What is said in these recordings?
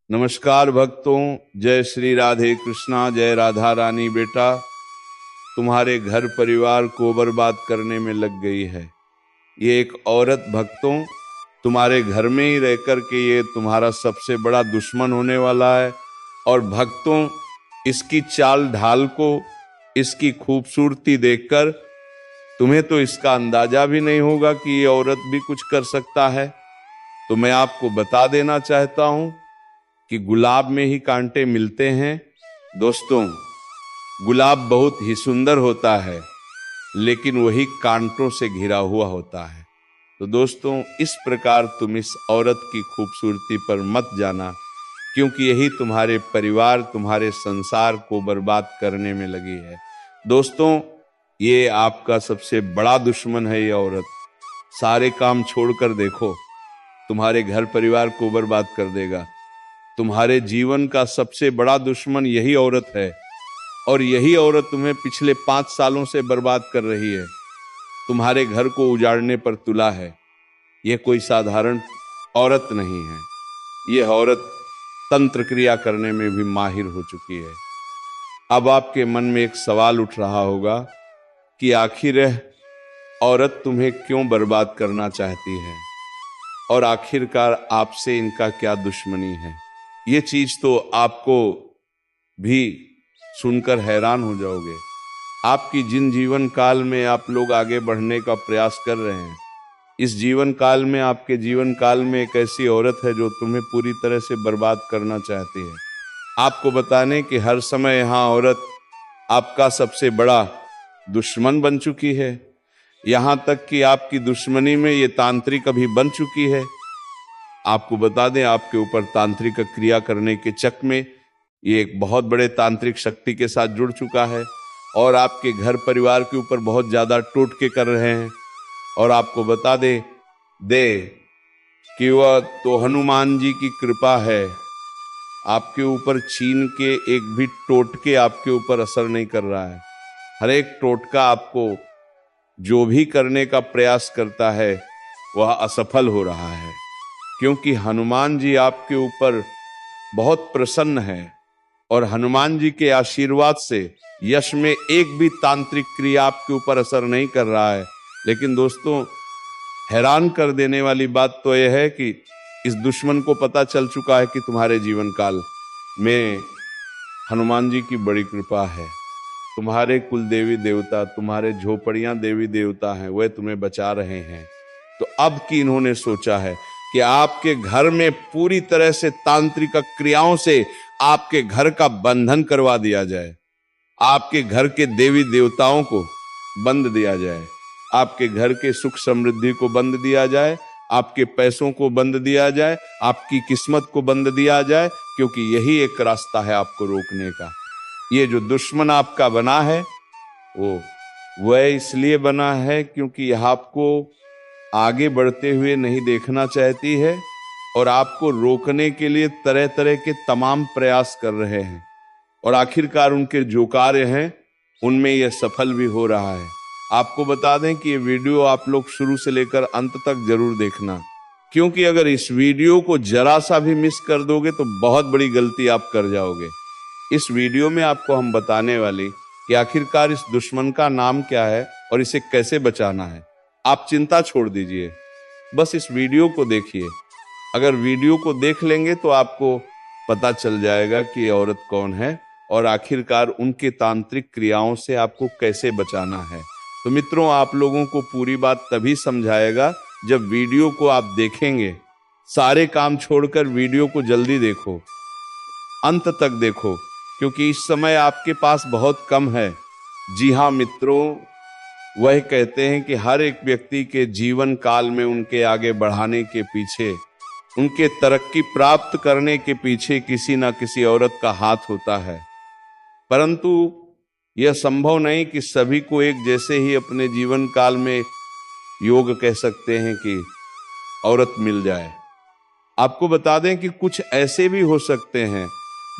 नमस्कार भक्तों, जय श्री राधे कृष्णा, जय राधा रानी। बेटा, तुम्हारे घर परिवार को बर्बाद करने में लग गई है ये एक औरत। भक्तों, तुम्हारे घर में ही रह कर के ये तुम्हारा सबसे बड़ा दुश्मन होने वाला है। और भक्तों, इसकी चाल ढाल को, इसकी खूबसूरती देखकर तुम्हें तो इसका अंदाजा भी नहीं होगा कि ये औरत भी कुछ कर सकता है। तो मैं आपको बता देना चाहता हूं कि गुलाब में ही कांटे मिलते हैं। दोस्तों, गुलाब बहुत ही सुंदर होता है, लेकिन वही कांटों से घिरा हुआ होता है। तो दोस्तों, इस प्रकार तुम इस औरत की खूबसूरती पर मत जाना, क्योंकि यही तुम्हारे परिवार, तुम्हारे संसार को बर्बाद करने में लगी है। दोस्तों, ये आपका सबसे बड़ा दुश्मन है ये औरत। सारे काम छोड़कर देखो, तुम्हारे घर परिवार को बर्बाद कर देगा। तुम्हारे जीवन का सबसे बड़ा दुश्मन यही औरत है, और यही औरत तुम्हें पिछले 5 सालों से बर्बाद कर रही है, तुम्हारे घर को उजाड़ने पर तुला है। यह कोई साधारण औरत नहीं है, यह औरत तंत्र क्रिया करने में भी माहिर हो चुकी है। अब आपके मन में एक सवाल उठ रहा होगा कि आखिर यह औरत तुम्हें क्यों बर्बाद करना चाहती है, और आखिरकार आपसे इनका क्या दुश्मनी है। ये चीज तो आपको भी सुनकर हैरान हो जाओगे। आपकी जिन जीवन काल में आप लोग आगे बढ़ने का प्रयास कर रहे हैं, इस जीवन काल में, आपके जीवन काल में एक ऐसी औरत है जो तुम्हें पूरी तरह से बर्बाद करना चाहती है। आपको बताने कि हर समय यहां औरत आपका सबसे बड़ा दुश्मन बन चुकी है। यहां तक कि आपकी दुश्मनी में ये तांत्रिक अभी बन चुकी है। आपको बता दें, आपके ऊपर तांत्रिक क्रिया करने के चक में ये एक बहुत बड़े तांत्रिक शक्ति के साथ जुड़ चुका है, और आपके घर परिवार के ऊपर बहुत ज्यादा टोटके कर रहे हैं। और आपको बता दे कि वह तो हनुमान जी की कृपा है, आपके ऊपर छीन के एक भी टोटके आपके ऊपर असर नहीं कर रहा है। हर एक टोटका आपको जो भी करने का प्रयास करता है वह असफल हो रहा है, क्योंकि हनुमान जी आपके ऊपर बहुत प्रसन्न है, और हनुमान जी के आशीर्वाद से यश में एक भी तांत्रिक क्रिया आपके ऊपर असर नहीं कर रहा है। लेकिन दोस्तों, हैरान कर देने वाली बात तो यह है कि इस दुश्मन को पता चल चुका है कि तुम्हारे जीवन काल में हनुमान जी की बड़ी कृपा है। तुम्हारे कुल देवी देवता, तुम्हारे झोपड़ियां देवी देवता हैं, वह तुम्हें बचा रहे हैं। तो अब की इन्होंने सोचा है कि आपके घर में पूरी तरह से तांत्रिक क्रियाओं से आपके घर का बंधन करवा दिया जाए, आपके घर के देवी देवताओं को बंद दिया जाए, आपके घर के सुख समृद्धि को बंद दिया जाए, आपके पैसों को बंद दिया जाए, आपकी किस्मत को बंद दिया जाए, क्योंकि यही एक रास्ता है आपको रोकने का। ये जो दुश्मन आपका बना है वह इसलिए बना है क्योंकि यह आपको आगे बढ़ते हुए नहीं देखना चाहती है, और आपको रोकने के लिए तरह तरह के तमाम प्रयास कर रहे हैं, और आखिरकार उनके जो कार्य हैं उनमें यह सफल भी हो रहा है। आपको बता दें कि ये वीडियो आप लोग शुरू से लेकर अंत तक जरूर देखना, क्योंकि अगर इस वीडियो को जरा सा भी मिस कर दोगे तो बहुत बड़ी गलती आप कर जाओगे। इस वीडियो में आपको हम बताने वाले कि आखिरकार इस दुश्मन का नाम क्या है और इसे कैसे बचाना है। आप चिंता छोड़ दीजिए, बस इस वीडियो को देखिए। अगर वीडियो को देख लेंगे तो आपको पता चल जाएगा कि ये औरत कौन है, और आखिरकार उनके तांत्रिक क्रियाओं से आपको कैसे बचाना है। तो मित्रों, आप लोगों को पूरी बात तभी समझाएगा जब वीडियो को आप देखेंगे। सारे काम छोड़कर वीडियो को जल्दी देखो, अंत तक देखो, क्योंकि इस समय आपके पास बहुत कम है। जी हाँ मित्रों, वह कहते हैं कि हर एक व्यक्ति के जीवन काल में उनके आगे बढ़ाने के पीछे, उनके तरक्की प्राप्त करने के पीछे किसी ना किसी औरत का हाथ होता है। परंतु यह संभव नहीं कि सभी को एक जैसे ही अपने जीवन काल में योग कह सकते हैं कि औरत मिल जाए। आपको बता दें कि कुछ ऐसे भी हो सकते हैं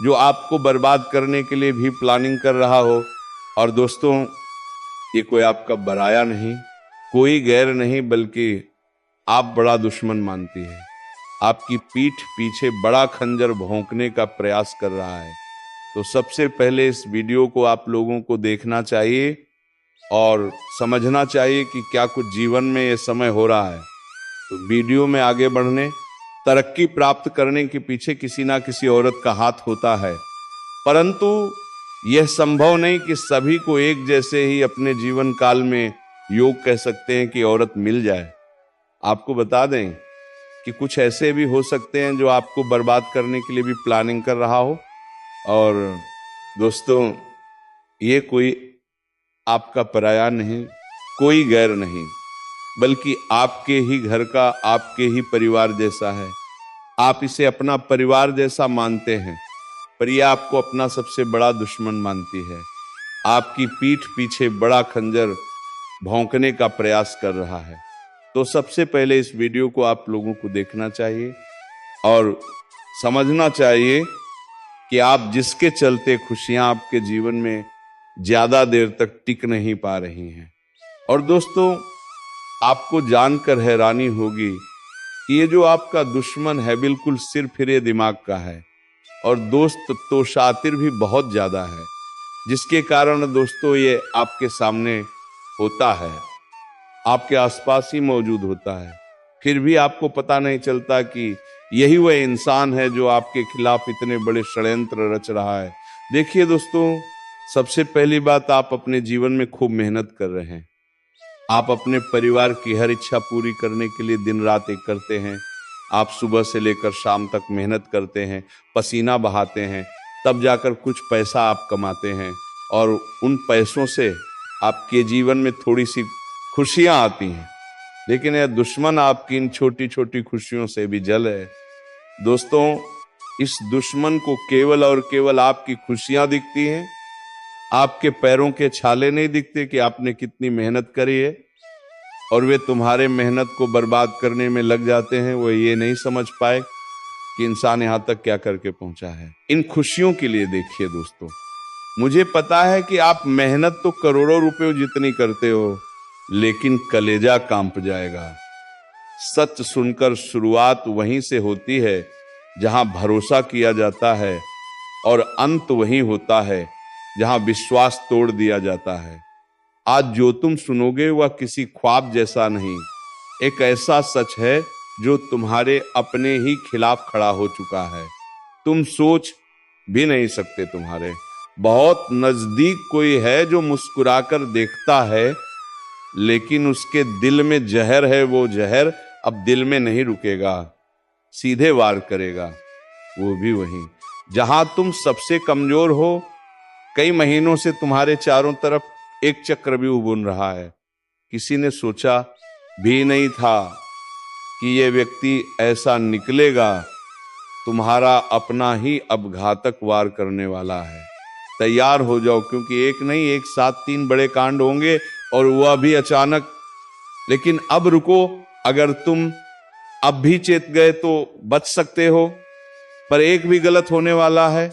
जो आपको बर्बाद करने के लिए भी प्लानिंग कर रहा हो। और दोस्तों, ये कोई आपका पराया नहीं, कोई गैर नहीं, बल्कि आप बड़ा दुश्मन मानती है। आपकी पीठ पीछे बड़ा खंजर भोंकने का प्रयास कर रहा है। तो सबसे पहले इस वीडियो को आप लोगों को देखना चाहिए और समझना चाहिए कि क्या कुछ जीवन में ये समय हो रहा है। तो वीडियो में आगे बढ़ने, तरक्की प्राप्त करने के पीछे किसी ना किसी औरत का हाथ होता है, परंतु यह संभव नहीं कि सभी को एक जैसे ही अपने जीवन काल में योग कह सकते हैं कि औरत मिल जाए। आपको बता दें कि कुछ ऐसे भी हो सकते हैं जो आपको बर्बाद करने के लिए भी प्लानिंग कर रहा हो। और दोस्तों, ये कोई आपका पराया नहीं, कोई गैर नहीं, बल्कि आपके ही घर का, आपके ही परिवार जैसा है। आप इसे अपना परिवार जैसा मानते हैं, पर यह आपको अपना सबसे बड़ा दुश्मन मानती है। आपकी पीठ पीछे बड़ा खंजर भौंकने का प्रयास कर रहा है। तो सबसे पहले इस वीडियो को आप लोगों को देखना चाहिए और समझना चाहिए कि आप जिसके चलते खुशियां आपके जीवन में ज्यादा देर तक टिक नहीं पा रही हैं। और दोस्तों, आपको जानकर हैरानी होगी कि ये जो आपका दुश्मन है बिल्कुल सिर फिरे दिमाग का है, और दोस्त तो शातिर भी बहुत ज्यादा है, जिसके कारण दोस्तों ये आपके सामने होता है, आपके आसपास ही मौजूद होता है। फिर भी आपको पता नहीं चलता कि यही वह इंसान है जो आपके खिलाफ इतने बड़े षड्यंत्र रच रहा है। देखिए दोस्तों, सबसे पहली बात, आप अपने जीवन में खूब मेहनत कर रहे हैं। आप अपने परिवार की हर इच्छा पूरी करने के लिए दिन रात एक करते हैं। आप सुबह से लेकर शाम तक मेहनत करते हैं, पसीना बहाते हैं, तब जाकर कुछ पैसा आप कमाते हैं, और उन पैसों से आपके जीवन में थोड़ी सी खुशियां आती हैं। लेकिन यह दुश्मन आपकी इन छोटी छोटी खुशियों से भी जल है। दोस्तों, इस दुश्मन को केवल और केवल आपकी खुशियां दिखती हैं, आपके पैरों के छाले नहीं दिखते कि आपने कितनी मेहनत करी है, और वे तुम्हारे मेहनत को बर्बाद करने में लग जाते हैं। वो ये नहीं समझ पाए कि इंसान यहां तक क्या करके पहुंचा है। इन खुशियों के लिए देखिए दोस्तों, मुझे पता है कि आप मेहनत तो करोड़ों रुपए जितनी करते हो, लेकिन कलेजा कांप जाएगा। सच सुनकर शुरुआत वहीं से होती है जहां भरोसा किया जाता है, और अंत वहीं होता है जहां विश्वास तोड़ दिया जाता है। आज जो तुम सुनोगे वह किसी ख्वाब जैसा नहीं, एक ऐसा सच है जो तुम्हारे अपने ही खिलाफ खड़ा हो चुका है। तुम सोच भी नहीं सकते, तुम्हारे बहुत नजदीक कोई है जो मुस्कुराकर देखता है, लेकिन उसके दिल में जहर है। वो जहर अब दिल में नहीं रुकेगा, सीधे वार करेगा। वो भी वहीं जहां तुम सबसे कमजोर हो। कई महीनों से तुम्हारे चारों तरफ एक चक्रव्यूह बुन रहा है। किसी ने सोचा भी नहीं था कि यह व्यक्ति ऐसा निकलेगा। तुम्हारा अपना ही अब घातक वार करने वाला है। तैयार हो जाओ, क्योंकि एक नहीं, एक साथ 3 बड़े कांड होंगे, और वह भी अचानक। लेकिन अब रुको, अगर तुम अब भी चेत गए तो बच सकते हो, पर एक भी गलत होने वाला है,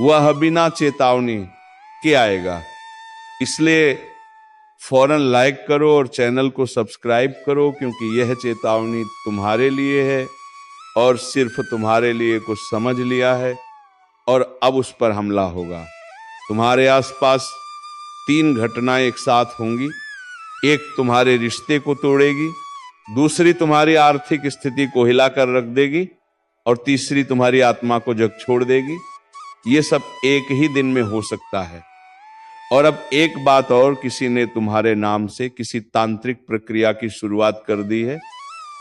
वह बिना चेतावनी के आएगा। इसलिए फौरन लाइक करो और चैनल को सब्सक्राइब करो, क्योंकि यह चेतावनी तुम्हारे लिए है, और सिर्फ तुम्हारे लिए कुछ समझ लिया है, और अब उस पर हमला होगा। तुम्हारे आसपास 3 घटनाएं एक साथ होंगी। एक तुम्हारे रिश्ते को तोड़ेगी, दूसरी तुम्हारी आर्थिक स्थिति को हिलाकर रख देगी, और तीसरी तुम्हारी आत्मा को जग छोड़ देगी। ये सब एक ही दिन में हो सकता है। और अब एक बात और, किसी ने तुम्हारे नाम से किसी तांत्रिक प्रक्रिया की शुरुआत कर दी है।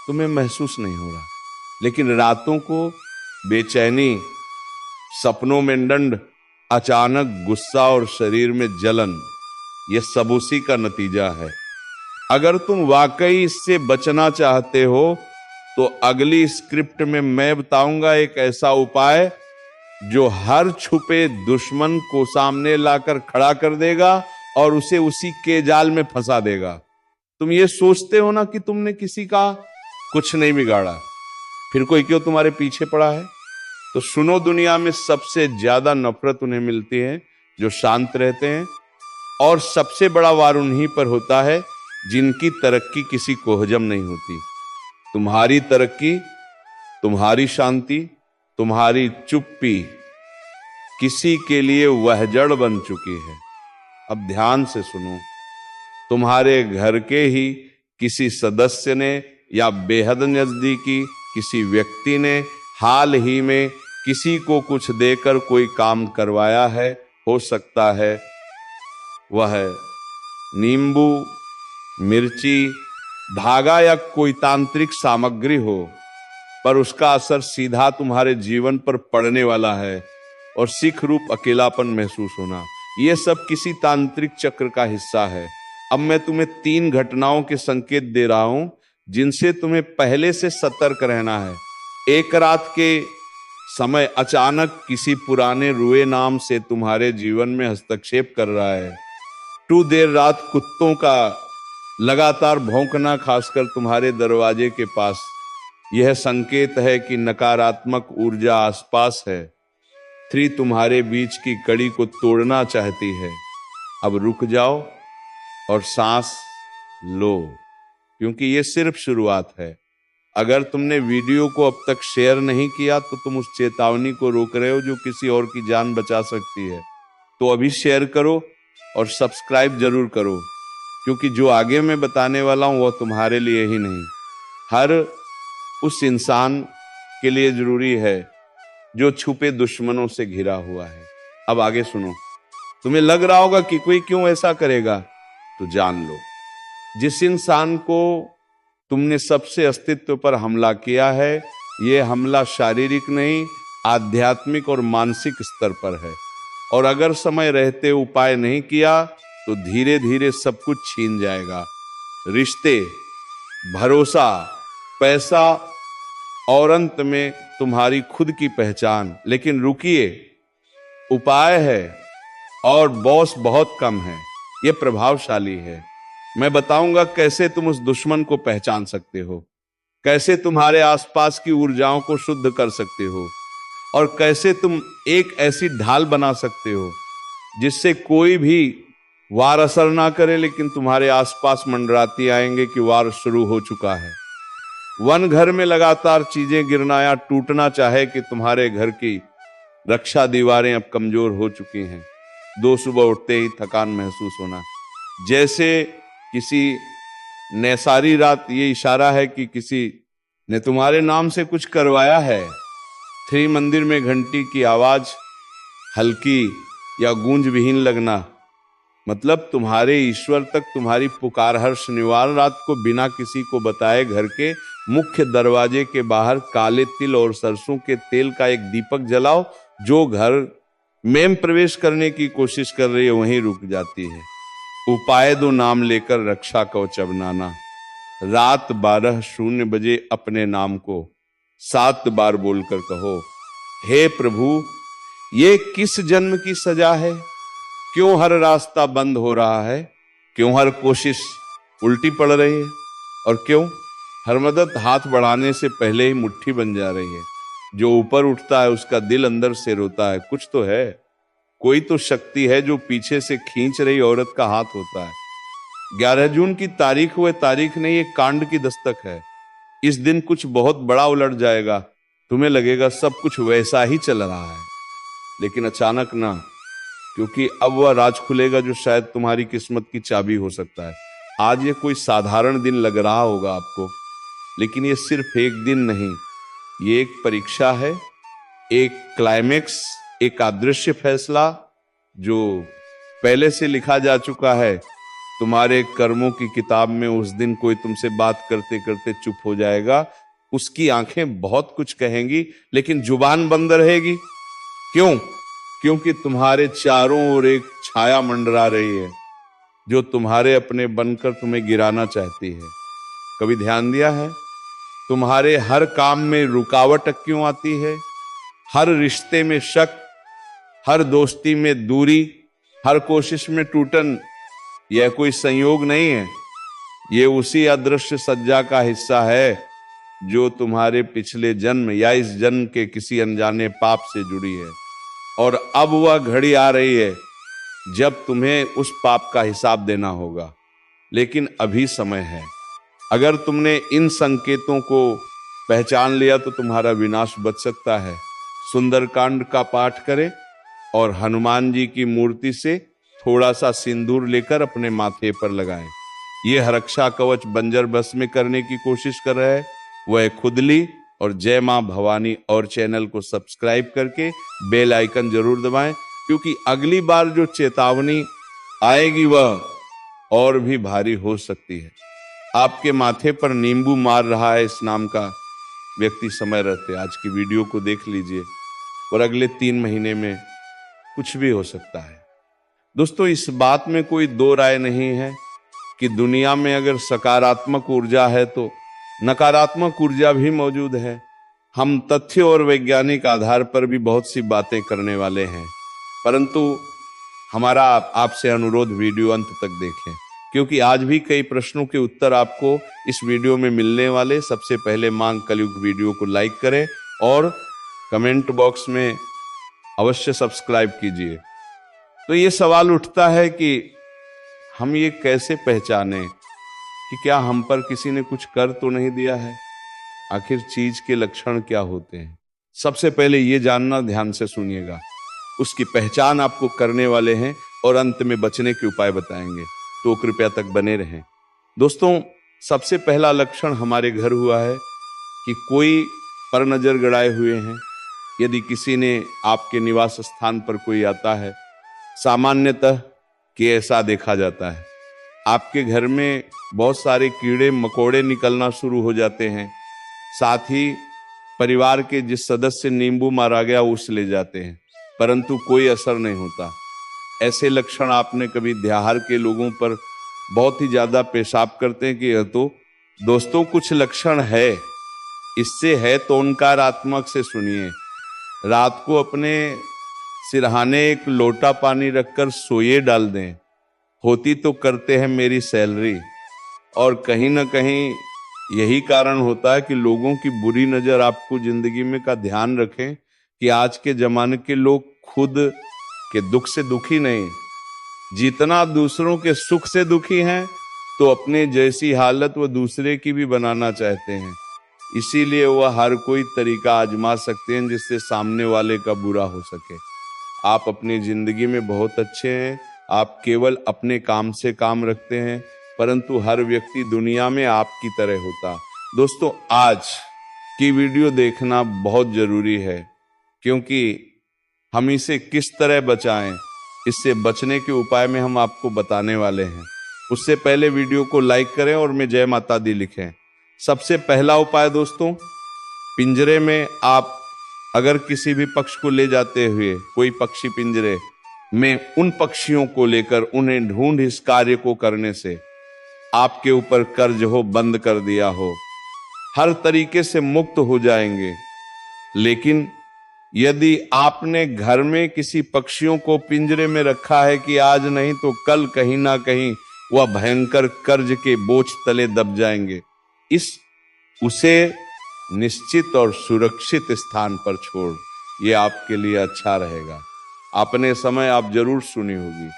तुम्हें महसूस नहीं हो रहा, लेकिन रातों को बेचैनी, सपनों में दंड, अचानक गुस्सा और शरीर में जलन, यह सब उसी का नतीजा है। अगर तुम वाकई इससे बचना चाहते हो तो अगली स्क्रिप्ट में मैं बताऊंगा एक ऐसा उपाय जो हर छुपे दुश्मन को सामने लाकर खड़ा कर देगा और उसे उसी के जाल में फंसा देगा। तुम ये सोचते हो ना कि तुमने किसी का कुछ नहीं बिगाड़ा, फिर कोई क्यों तुम्हारे पीछे पड़ा है? तो सुनो, दुनिया में सबसे ज्यादा नफरत उन्हें मिलती है जो शांत रहते हैं, और सबसे बड़ा वार उन्हीं पर होता है जिनकी तरक्की किसी को हजम नहीं होती। तुम्हारी तरक्की तुम्हारी शांति, तुम्हारी चुप्पी किसी के लिए वह जड़ बन चुकी है। अब ध्यान से सुनो, तुम्हारे घर के ही किसी सदस्य ने या बेहद नजदीकी किसी व्यक्ति ने हाल ही में किसी को कुछ देकर कोई काम करवाया है। हो सकता है वह नींबू, मिर्ची, धागा या कोई तांत्रिक सामग्री हो, पर उसका असर सीधा तुम्हारे जीवन पर पड़ने वाला है और सिख रूप अकेलापन महसूस होना, यह सब किसी तांत्रिक चक्र का हिस्सा है। अब मैं तुम्हें 3 घटनाओं के संकेत दे रहा हूं जिनसे तुम्हें पहले से सतर्क रहना है। एक रात के समय अचानक किसी पुराने रुए नाम से तुम्हारे जीवन में हस्तक्षेप कर रहा है। देर रात कुत्तों का लगातार भौंकना, खासकर तुम्हारे दरवाजे के पास, यह संकेत है कि नकारात्मक ऊर्जा आसपास है। 3 तुम्हारे बीच की कड़ी को तोड़ना चाहती है। अब रुक जाओ और सांस लो, क्योंकि ये सिर्फ शुरुआत है। अगर तुमने वीडियो को अब तक शेयर नहीं किया तो तुम उस चेतावनी को रोक रहे हो जो किसी और की जान बचा सकती है। तो अभी शेयर करो और सब्सक्राइब जरूर करो, क्योंकि जो आगे मैं बताने वाला हूं वह तुम्हारे लिए ही नहीं, हर उस इंसान के लिए जरूरी है जो छुपे दुश्मनों से घिरा हुआ है। अब आगे सुनो। तुम्हें लग रहा होगा कि कोई क्यों ऐसा करेगा, तो जान लो, जिस इंसान को तुमने सबसे अस्तित्व पर हमला किया है, यह हमला शारीरिक नहीं, आध्यात्मिक और मानसिक स्तर पर है। और अगर समय रहते उपाय नहीं किया तो धीरे धीरे सब कुछ छीन जाएगा। रिश्ते, भरोसा, पैसा और अंत में तुम्हारी खुद की पहचान। लेकिन रुकिए, उपाय है और बॉस बहुत कम है, यह प्रभावशाली है। मैं बताऊंगा कैसे तुम उस दुश्मन को पहचान सकते हो, कैसे तुम्हारे आसपास की ऊर्जाओं को शुद्ध कर सकते हो, और कैसे तुम एक ऐसी ढाल बना सकते हो जिससे कोई भी वार असर ना करे, लेकिन तुम्हारे आसपास मंडराती आएंगे कि वार शुरू हो चुका है। वन घर में लगातार चीजें गिरना या टूटना चाहे कि तुम्हारे घर की रक्षा दीवारें अब कमजोर हो चुकी हैं। 2 सुबह उठते ही थकान महसूस होना, जैसे किसी ने सारी रात, ये इशारा है कि किसी ने तुम्हारे नाम से कुछ करवाया है। 3 मंदिर में घंटी की आवाज हल्की या गूंज विहीन लगना, मतलब तुम्हारे ईश्वर तक तुम्हारी पुकार हर शनिवार रात को बिना किसी को बताए घर के मुख्य दरवाजे के बाहर काले तिल और सरसों के तेल का एक दीपक जलाओ। जो घर में प्रवेश करने की कोशिश कर रही है वहीं रुक जाती है। उपाय 2 नाम लेकर रक्षा कवच बनाना। रात 12:00 बजे अपने नाम को 7 बार बोलकर कहो, हे प्रभु, ये किस जन्म की सजा है? क्यों हर रास्ता बंद हो रहा है? क्यों हर कोशिश उल्टी पड़ रही है? और क्यों हर मदद हाथ बढ़ाने से पहले ही मुट्ठी बन जा रही है? जो ऊपर उठता है उसका दिल अंदर से रोता है, कुछ तो है, कोई तो शक्ति है जो पीछे से खींच रही औरत का हाथ होता है। 11 जून की तारीख वह तारीख नहीं, एक कांड की दस्तक है। इस दिन कुछ बहुत बड़ा उलट जाएगा। तुम्हें लगेगा सब कुछ वैसा ही चल रहा है, लेकिन अचानक ना, क्योंकि अब वह राज खुलेगा जो शायद तुम्हारी किस्मत की चाबी हो सकता है। आज ये कोई साधारण दिन लग रहा होगा आपको, लेकिन ये सिर्फ एक दिन नहीं, ये एक परीक्षा है, एक क्लाइमेक्स, एक अदृश्य फैसला जो पहले से लिखा जा चुका है। तुम्हारे कर्मों की किताब में उस दिन कोई तुमसे बात करते करते चुप हो जाएगा। उसकी आंखें बहुत कुछ कहेंगी लेकिन जुबान बंद रहेगी। क्यों? क्योंकि तुम्हारे चारों ओर एक छाया मंडरा रही है जो तुम्हारे अपने बनकर तुम्हें गिराना चाहती है। कभी ध्यान दिया है तुम्हारे हर काम में रुकावट क्यों आती है? हर रिश्ते में शक, हर दोस्ती में दूरी, हर कोशिश में टूटन। यह कोई संयोग नहीं है, ये उसी अदृश्य सज्जा का हिस्सा है जो तुम्हारे पिछले जन्म या इस जन्म के किसी अनजाने पाप से जुड़ी है। और अब वह घड़ी आ रही है जब तुम्हें उस पाप का हिसाब देना होगा, लेकिन अभी समय है। अगर तुमने इन संकेतों को पहचान लिया तो तुम्हारा विनाश बच सकता है। सुंदरकांड का पाठ करें और हनुमान जी की मूर्ति से थोड़ा सा सिंदूर लेकर अपने माथे पर लगाएं। यह रक्षा कवच बंजर बस में करने की कोशिश कर रहा है वह खुदली और जय मां भवानी और चैनल को सब्सक्राइब करके बेल आइकन जरूर दबाएं, क्योंकि अगली बार जो चेतावनी आएगी वह और भी भारी हो सकती है। आपके माथे पर नींबू मार रहा है इस नाम का व्यक्ति समय रहते आज की वीडियो को देख लीजिए और अगले 3 महीने में कुछ भी हो सकता है। दोस्तों, इस बात में कोई दो राय नहीं है कि दुनिया में अगर सकारात्मक ऊर्जा है तो नकारात्मक ऊर्जा भी मौजूद है। हम तथ्य और वैज्ञानिक आधार पर भी बहुत सी बातें करने वाले हैं, परंतु हमारा आपसे अनुरोध वीडियो अंत तक देखें, क्योंकि आज भी कई प्रश्नों के उत्तर आपको इस वीडियो में मिलने वाले। सबसे पहले मांग कलयुग वीडियो को लाइक करें और कमेंट बॉक्स में अवश्य सब्सक्राइब कीजिए। तो ये सवाल उठता है कि हम ये कैसे पहचाने कि क्या हम पर किसी ने कुछ कर तो नहीं दिया है। आखिर चीज के लक्षण क्या होते हैं? सबसे पहले ये जानना, ध्यान से सुनिएगा, उसकी पहचान आपको करने वाले हैं और अंत में बचने के उपाय बताएंगे, तो कृपया तक बने रहें। दोस्तों, सबसे पहला लक्षण हमारे घर हुआ है कि कोई पर नजर गड़ाए हुए हैं। यदि किसी ने आपके निवास स्थान पर कोई आता है, सामान्यतः कि ऐसा देखा जाता है, आपके घर में बहुत सारे कीड़े मकोड़े निकलना शुरू हो जाते हैं। साथ ही परिवार के जिस सदस्य नींबू मारा गया उस ले जाते हैं, परंतु कोई असर नहीं होता। ऐसे लक्षण आपने कभी देहात के लोगों पर बहुत ही ज्यादा पेशाब करते हैं कि यह तो दोस्तों कुछ लक्षण है। इससे है तो नकारात्मक से सुनिए। रात को अपने सिरहाने एक लोटा पानी रखकर सोए डाल दें, होती तो करते हैं मेरी सैलरी। और कहीं ना कहीं यही कारण होता है कि लोगों की बुरी नजर आपको जिंदगी में का ध्यान रखें कि आज के जमाने के लोग खुद के दुख से दुखी नहीं, जितना दूसरों के सुख से दुखी हैं तो अपने जैसी हालत वो दूसरे की भी बनाना चाहते हैं। इसीलिए वह हर कोई तरीका आजमा सकते हैं जिससे सामने वाले का बुरा हो सके। आप अपनी जिंदगी में बहुत अच्छे हैं, आप केवल अपने काम से काम रखते हैं, परंतु हर व्यक्ति दुनिया में आपकी तरह होता। दोस्तों, आज की वीडियो देखना बहुत जरूरी है, क्योंकि हम इसे किस तरह बचाएं, इससे बचने के उपाय में हम आपको बताने वाले हैं। उससे पहले वीडियो को लाइक करें और में जय माता दी लिखें। सबसे पहला उपाय दोस्तों, पिंजरे में आप अगर किसी भी पक्षी को ले जाते हुए कोई पक्षी पिंजरे में, उन पक्षियों को लेकर उन्हें ढूंढ इस कार्य को करने से आपके ऊपर कर्ज हो बंद कर दिया हो, हर तरीके से मुक्त हो जाएंगे। लेकिन यदि आपने घर में किसी पक्षियों को पिंजरे में रखा है कि आज नहीं तो कल कहीं ना कहीं वह भयंकर कर्ज के बोझ तले दब जाएंगे, उसे निश्चित और सुरक्षित स्थान पर छोड़, ये आपके लिए अच्छा रहेगा। अपने समय आप जरूर सुनी होगी,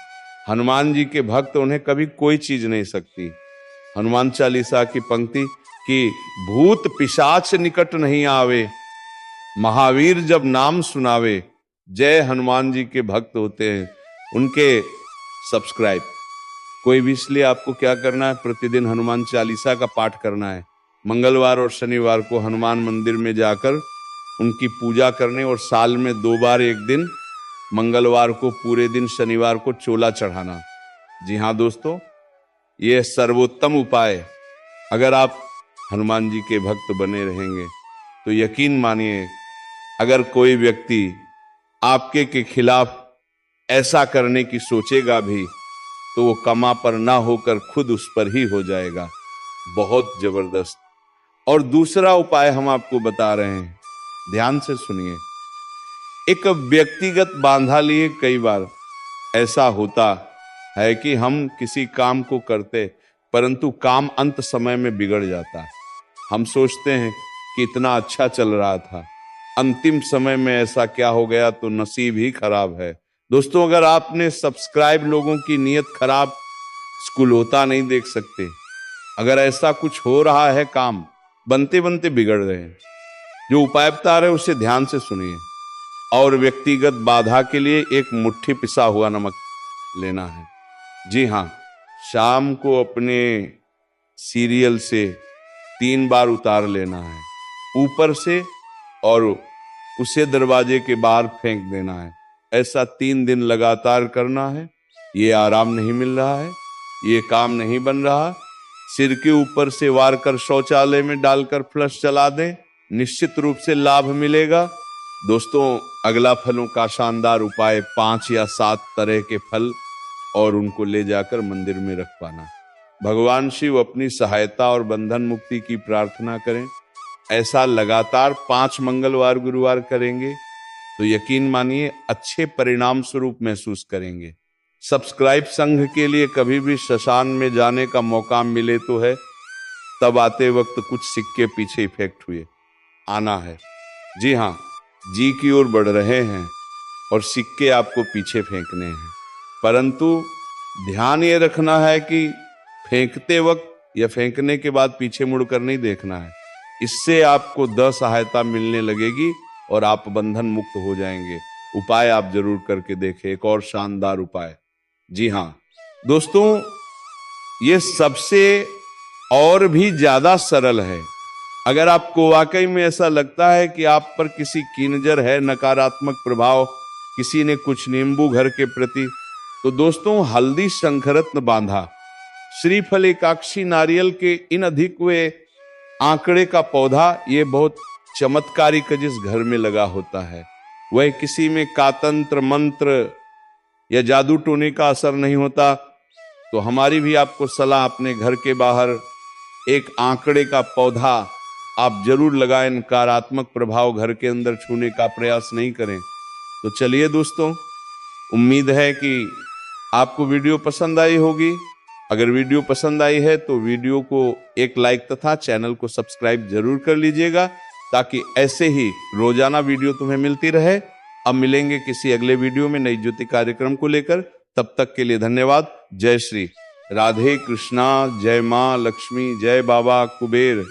हनुमान जी के भक्त, उन्हें कभी कोई चीज नहीं सकती। हनुमान चालीसा की पंक्ति कि भूत पिशाच निकट नहीं आवे, महावीर जब नाम सुनावे। जय हनुमान जी के भक्त होते हैं, उनके सब्सक्राइब। कोई भी, इसलिए आपको क्या करना है, प्रतिदिन हनुमान चालीसा का पाठ करना है। मंगलवार और शनिवार को हनुमान मंदिर में जाकर उनकी पूजा करने, और साल में 2 बार, एक दिन मंगलवार को पूरे दिन, शनिवार को चोला चढ़ाना। जी हाँ दोस्तों, ये सर्वोत्तम उपाय। अगर आप हनुमान जी के भक्त बने रहेंगे तो यकीन मानिए, अगर कोई व्यक्ति आपके के खिलाफ ऐसा करने की सोचेगा भी तो वो कमा पर ना होकर खुद उस पर ही हो जाएगा। बहुत जबरदस्त। और दूसरा उपाय हम आपको बता रहे हैं, ध्यान से सुनिए। एक व्यक्तिगत बांधा लिए कई बार ऐसा होता है कि हम किसी काम को करते, परंतु काम अंत समय में बिगड़ जाता। हम सोचते हैं कि इतना अच्छा चल रहा था, अंतिम समय में ऐसा क्या हो गया, तो नसीब ही खराब है। दोस्तों, अगर आपने सब्सक्राइब लोगों की नीयत खराब, स्कूल होता नहीं देख सकते। अगर ऐसा कुछ हो रहा है, काम बनते बनते बिगड़ रहे हैं, जो उपाय बता रहे उसे ध्यान से सुनिए। और व्यक्तिगत बाधा के लिए एक मुट्ठी पिसा हुआ नमक लेना है। जी हाँ, शाम को अपने सीरियल से 3 बार उतार लेना है ऊपर से, और उसे दरवाजे के बाहर फेंक देना है। ऐसा 3 दिन लगातार करना है। ये आराम नहीं मिल रहा है, ये काम नहीं बन रहा, सिर के ऊपर से वार कर शौचालय में डालकर फ्लश चला दें, निश्चित रूप से लाभ मिलेगा। दोस्तों, अगला फलों का शानदार उपाय 5 या 7 तरह के फल और उनको ले जाकर मंदिर में रख पाना। भगवान शिव अपनी सहायता और बंधन मुक्ति की प्रार्थना करें। ऐसा लगातार 5 मंगलवार गुरुवार करेंगे तो यकीन मानिए अच्छे परिणाम स्वरूप महसूस करेंगे। सब्सक्राइब संघ के लिए कभी भी शशान में जाने का मौका मिले तो है, तब आते वक्त कुछ सिक्के पीछे इफेक्ट हुए आना है। जी हाँ, जी की ओर बढ़ रहे हैं और सिक्के आपको पीछे फेंकने हैं, परंतु ध्यान ये रखना है कि फेंकते वक्त या फेंकने के बाद पीछे मुड़कर नहीं देखना है। इससे आपको द सहायता मिलने लगेगी और आप बंधन मुक्त हो जाएंगे। उपाय आप जरूर करके देखें, एक और शानदार उपाय। जी हाँ दोस्तों, ये सबसे और भी ज्यादा सरल है। अगर आपको वाकई में ऐसा लगता है कि आप पर किसी की नजर है, नकारात्मक प्रभाव, किसी ने कुछ नींबू घर के प्रति, तो दोस्तों हल्दी शंखरत्न बांधा, श्रीफल एकाक्षी नारियल के इन अधिक हुए आंकड़े का पौधा, ये बहुत चमत्कारिक जिस घर में लगा होता है, वह किसी में कातंत्र मंत्र या जादू टोने का असर नहीं होता। तो हमारी भी आपको सलाह, अपने घर के बाहर एक आंकड़े का पौधा आप जरूर लगाएं। नकारात्मक प्रभाव घर के अंदर छूने का प्रयास नहीं करें। तो चलिए दोस्तों, उम्मीद है कि आपको वीडियो पसंद आई होगी। अगर वीडियो पसंद आई है तो वीडियो को एक लाइक तथा चैनल को सब्सक्राइब जरूर कर लीजिएगा, ताकि ऐसे ही रोजाना वीडियो तुम्हें मिलती रहे। अब मिलेंगे किसी अगले वीडियो में नई ज्योति कार्यक्रम को लेकर। तब तक के लिए धन्यवाद। जय श्री राधे कृष्णा, जय मां लक्ष्मी, जय बाबा कुबेर।